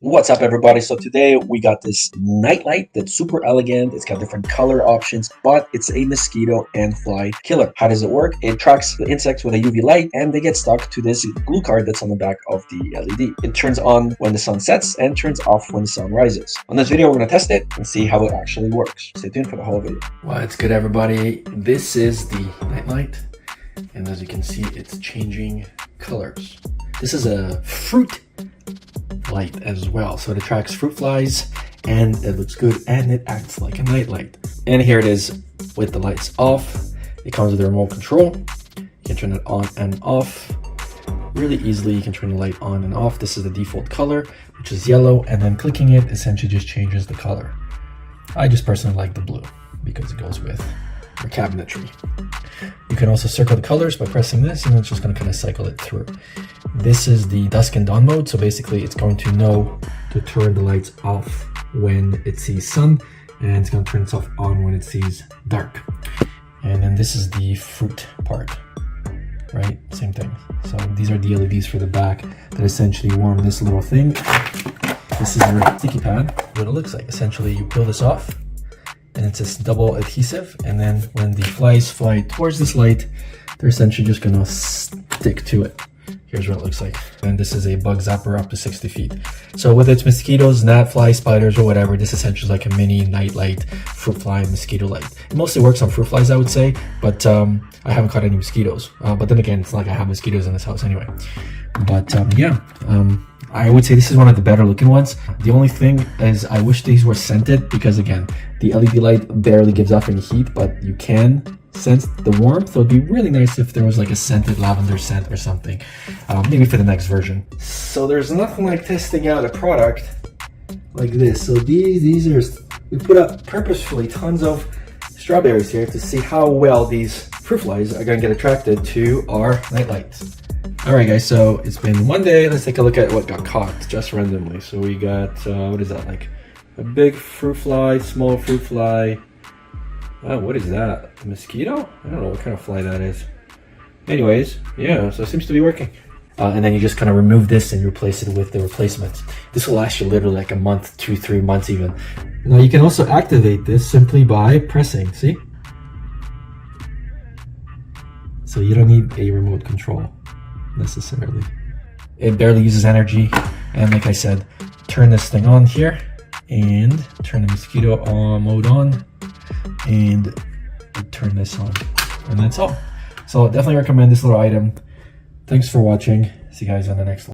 What's up, everybody? So today we got this nightlight that's super elegant. It's got different color options, but it's a mosquito and fly killer. How does it work? It tracks the insects with a UV light and they get stuck to this glue card that's on the back of the LED. It turns on when the sun sets and turns off when the sun rises. On this video, we're going to test it and see how it actually works. Stay tuned for the whole video. What's good, everybody? This is the nightlight, and as you can see, it's changing colors. This is a fruit light as well, so it attracts fruit flies and it looks good and it acts like a nightlight. And here it is with the lights off. It comes with a remote control. You can turn it on and off really easily. You can turn the light on and off. This is the default color, which is yellow, and then clicking it essentially just changes the color. I just personally like the blue because it goes with your cabinetry. You can also circle the colors by pressing this, and it's just going to kind of cycle it through. This is the dusk and dawn mode, so basically it's going to know to turn the lights off when it sees sun, and it's going to turn itself on when it sees dark. And then this is the fruit part, right? Same thing. So these are the LEDs for the back that essentially warm this little thing. This is your sticky pad. What it looks like, essentially you peel this off, and it's this double adhesive, and then when the flies fly towards this light, they're essentially just gonna stick to it. Here's what it looks like. And this is a bug zapper up to 60 feet. So whether it's mosquitoes, gnat flies, spiders, or whatever, this essentially is like a mini night light, fruit fly, mosquito light. It mostly works on fruit flies, I would say, but I haven't caught any mosquitoes. But then again, it's not like I have mosquitoes in this house anyway. But I would say this is one of the better looking ones. The only thing is I wish these were scented, because again, the LED light barely gives off any heat, but you can sense the warmth. So it'd be really nice if there was like a scented lavender scent or something, maybe for the next version. So there's nothing like testing out a product like this. So these are, we put up purposefully tons of strawberries here to see how well these fruit flies are going to get attracted to our night lights. All right, guys, so it's been one day. Let's take a look at what got caught just randomly. So we got, what is that, like a big fruit fly, small fruit fly. Oh, what is that? A mosquito? I don't know what kind of fly that is. Anyways, yeah, so it seems to be working. And then you just kind of remove this and replace it with the replacement. This will last you literally like a month, 2-3 months even. Now you can also activate this simply by pressing, see? So you don't need a remote control necessarily. It barely uses energy, and like I said, turn this thing on here and turn the mosquito mode on and turn this on, and that's all. So definitely recommend this little item. Thanks for watching. See you guys on the next one.